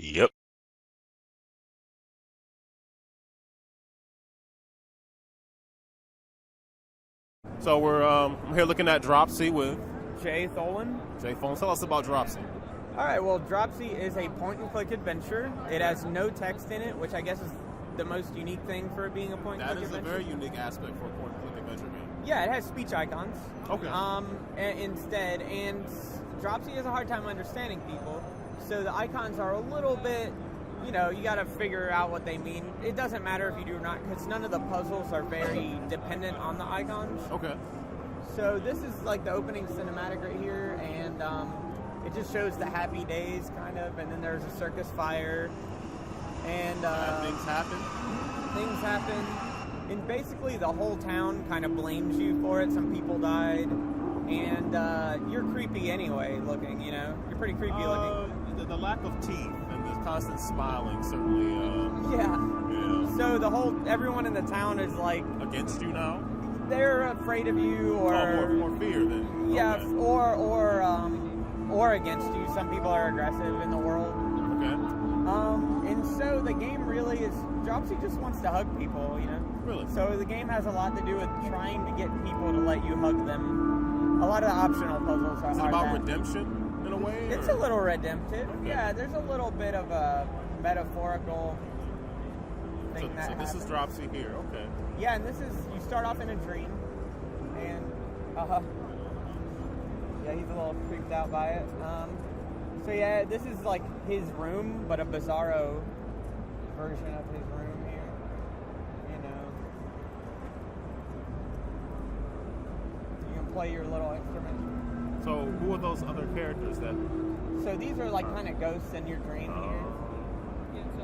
Yep. So we're here looking at Dropsy with Jay Tholen. Jay Tholen. Tell us about Dropsy. All right, well, Dropsy is a point-and-click adventure. It has no text in it, which I guess is the most unique thing for it being a point-and-click That is adventure. a very unique aspect for a point-and-click adventure game. Yeah, it has speech icons. Okay. Instead, and Dropsy has a hard time understanding people, so the icons are a little bit, you got to figure out what they mean. It doesn't matter if you do or not, because none of the puzzles are very dependent on the icons. Okay. So this is like the opening cinematic right here, and it just shows the happy days, kind of, and then there's a circus fire, and things happen. Things happen, and basically the whole town kind of blames you for it. Some people died, and you're creepy anyway looking, You're pretty creepy looking. The lack of teeth and the constant smiling certainly. Yeah. So everyone in the town is like Against you now? they're afraid of you, or more fear than. yeah, Okay. or against you. Some people are aggressive in the world. Okay. And so the game really is, Dropsy just wants to hug people, Really? So the game has a lot to do with trying to get people to let you hug them. A lot of the optional puzzles are Is it about that. redemption in a way? It's or? a little redemptive. Okay. Yeah, there's a little bit of a metaphorical thing So that this is happens. Dropsy here. Okay. Yeah, and you start off in a dream, and yeah, he's a little creeped out by it. So yeah, this is like his room, but a bizarro version of his room here. You can play your little instrument. So who are those other characters that? So these are like kind of ghosts in your dream here.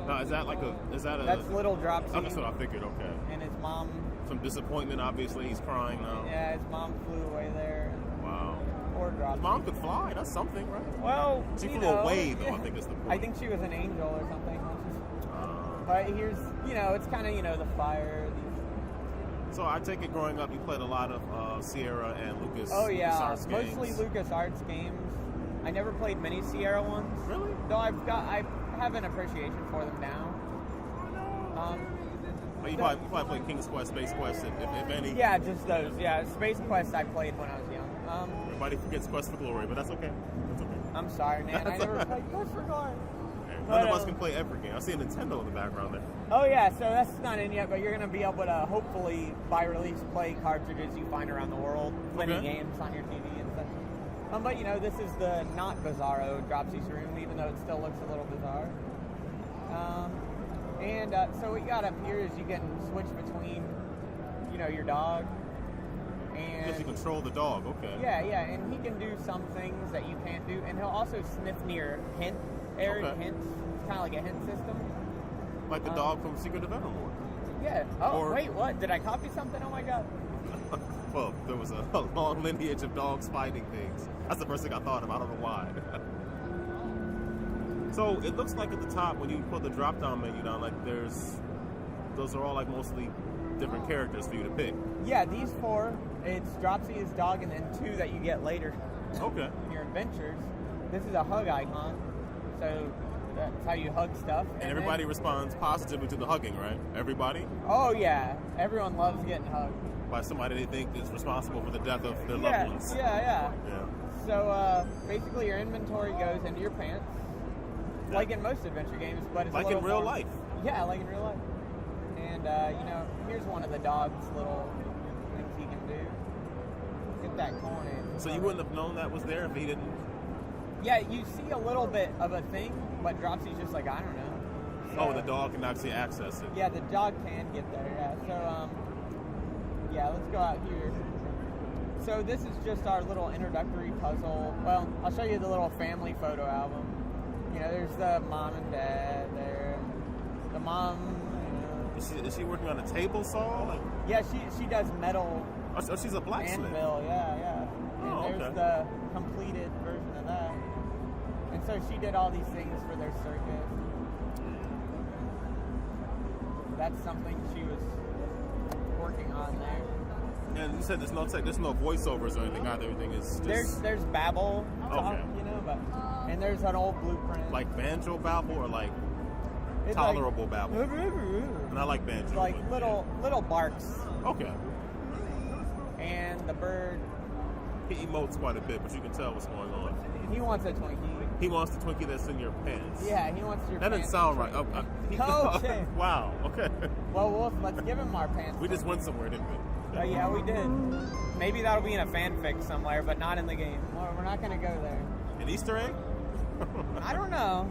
Now, is that a? That's little Dropsy. Oh, that's what I figured. Okay. And his mom. Some disappointment. Obviously, he's crying now. Yeah, his mom flew away there. Wow. Or Dropsy. His mom could fly. That's something, right? Well, She flew away, though. I think is the point. I think she was an angel or something. But here's, it's kind of, the fire. So I take it growing up, you played a lot of Sierra and Lucas. Oh yeah, LucasArts games. mostly LucasArts games. I never played many Sierra ones. Really? Though I have an appreciation for them now. You probably played King's Quest, Space Quest, if any. Yeah, just those. Yeah, Space Quest I played when I was young. Everybody forgets Quest for Glory, but that's okay. That's okay. I'm sorry, man. I never played Quest for Glory. None of us can play every game. I see a Nintendo in the background there. Oh yeah, so that's not in yet, but you're going to be able to hopefully by release play cartridges you find around the world, plenty games on your TV and such. But this is the not bizarro Dropsy's room, even though it still looks a little bizarre. So what you got up here is you can switch between, your dog. And You get to control the dog, okay. Yeah, and he can do some things that you can't do, and he'll also sniff near hints. It's kind of like a hint system. Like the dog from Secret of Evermore. Yeah. Oh, wait, what? Did I copy something? Oh my god. Well, there was a long lineage of dogs fighting things. That's the first thing I thought of. I don't know why. So it looks like at the top when you put the drop-down menu down, like those are all like mostly different characters for you to pick. Yeah, these 4. It's Dropsy, his dog, and then 2 that you get later. Okay. In your adventures. This is a hug icon. So that's how you hug stuff. And everybody responds positively to the hugging, right? Everybody? Oh yeah, everyone loves getting hugged. By somebody they think is responsible for the death of their loved ones. Yeah. So basically your inventory goes into your pants. Yeah. Like in most adventure games, but it's like a little in real more, life. Yeah, like in real life. And here's one of the dog's little things he can do. Get that coin in. So you wouldn't have known that was there if he didn't. Yeah, you see a little bit of a thing, but Dropsy's just like, I don't know. So, The dog can actually access it. Yeah, the dog can get there. Yeah. So let's go out here. So this is just our little introductory puzzle. Well, I'll show you the little family photo album. There's the mom and dad there. The mom. Is she working on a table saw? Yeah, she does metal. Oh, she's a blacksmith. Anvil, yeah. And there's the completed version of that. And so she did all these things for their circus. That's something she was working on there. And you said there's no voiceovers or anything either. Everything is just There's babble talk, Okay. you know, but and there's an old blueprint. like banjo babble or like It's tolerable babble. like, And I like banjo. like but, little barks, Okay. and the bird, He emotes quite a bit, but you can tell what's going on. he wants a Twinkie. He wants the Twinkie that's in your pants. Yeah, he wants your That pants. didn't sound right. Okay. Wow. Okay. Well, Wolf, let's give him our pants. We just went somewhere, didn't we? Yeah, we did. Maybe that'll be in a fanfic somewhere, but not in the game. Well, we're not going to go there. An Easter egg? I don't know.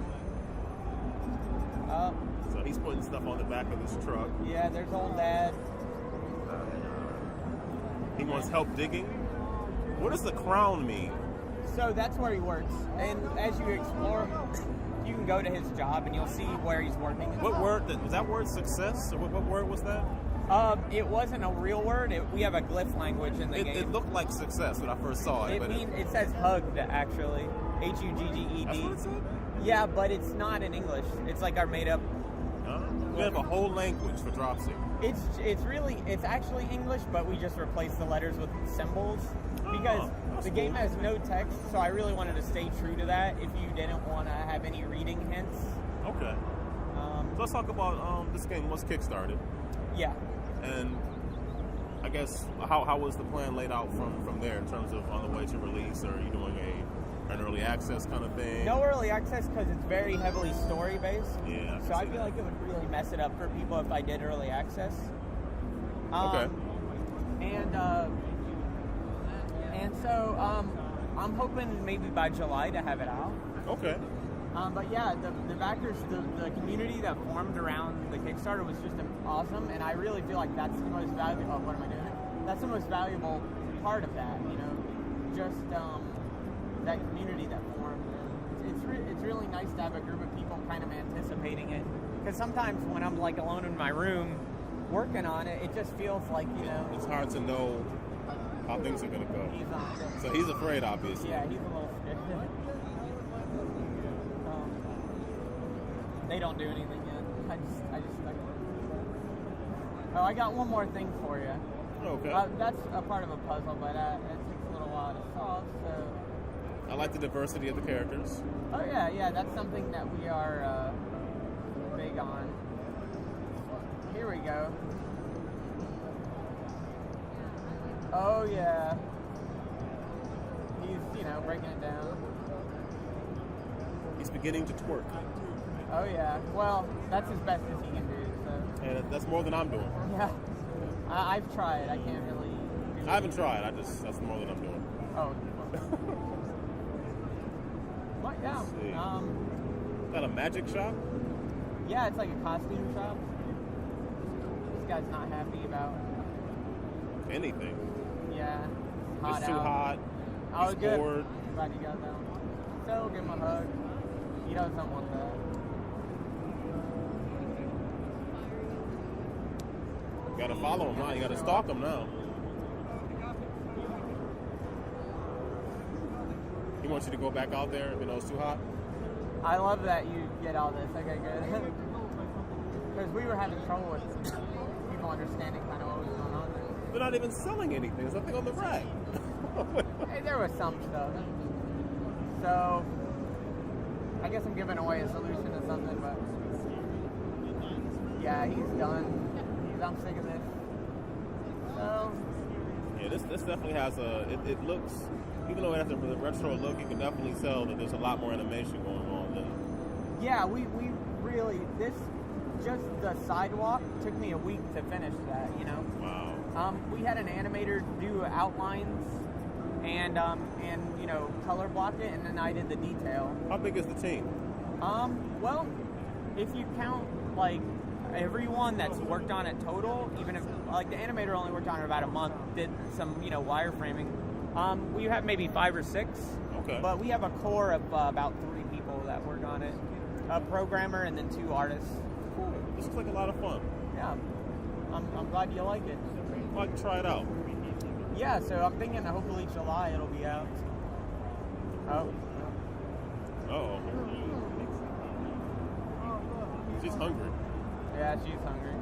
So he's putting stuff on the back of this truck. Yeah, there's old dad. He wants help digging. What does the crown mean? So that's where he works. And as you explore, you can go to his job and you'll see where he's working. What word? Was that word success? Or what word was that? It wasn't a real word. We have a glyph language in the game. It looked like success when I first saw it. It says hugged, actually. Hugged. That's what it said? Yeah, but it's not in English. It's like our made-up. We have a whole language for Dropsy. It's actually English, but we just replaced the letters with symbols because the game has no text. So I really wanted to stay true to that. If you didn't want to have any reading hints. Okay. So let's talk about this game. What's kickstarted? Yeah. And I guess how was the plan laid out from there in terms of on the way to release? Or are you doing an early access kind of thing? No early access because it's very heavily story based. Yeah. So I feel like it would really mess it up for people if I did early access. Okay. And so I'm hoping maybe by July to have it out. Okay. But yeah, the backers, the community that formed around the Kickstarter was just awesome, and I really feel like that's the most valuable. Oh, what am I doing? That's the most valuable part of that, you know, just that community that formed. It's really nice to have a group of people kind of anticipating it, because sometimes when I'm like alone in my room working on it, it just feels like, you know, it's hard to know how things are gonna go. So he's afraid, obviously. Yeah, he's a little scared. They don't do anything yet. I just stuck it. Oh, I got one more thing for you. Okay. That's a part of a puzzle, but it takes a little while to solve. So. I like the diversity of the characters. Oh yeah, that's something that we are big on. Here we go. Oh yeah. He's breaking it down. He's beginning to twerk. Oh yeah. Well, that's as best as he can do. So. And that's more than I'm doing. Yeah. I've tried. I can't really. I haven't tried. That's more than I'm doing. Oh. But yeah. Got a magic shop? Yeah, it's like a costume shop. This guy's not happy about anything. Yeah. It's too hot. Oh, He's good. bored. Glad you got that one. So give him a hug. He doesn't want that. You gotta follow him now. You gotta stalk him now. He wants you to go back out there even though it's too hot? I love that you get all this. Okay, good. Because we were having trouble with people understanding kind of what was going on there. They're not even selling anything. There's nothing on the rack. Hey, there was some stuff. So, I guess I'm giving away a solution to something, but yeah, he's done. I'm sick of this. So, yeah, this definitely has it looks, even though it has a retro look, you can definitely tell that there's a lot more animation going on than. Yeah, we really, just the sidewalk took me a week to finish that, you know. Wow. We had an animator do outlines and color block it, and then I did the detail. How big is the team? Well, if you count like everyone that's worked on it total, even if like the animator only worked on it about a month, did some wireframing. We have maybe 5 or 6. Okay. But we have a core of about 3 people that work on it, a programmer and then 2 artists. Cool. This looks like a lot of fun. Yeah. I'm glad you like it. I'd like to try it out. Yeah, so I'm thinking that hopefully July it'll be out. Oh. Uh-oh. She's hungry. Yeah, she's hungry.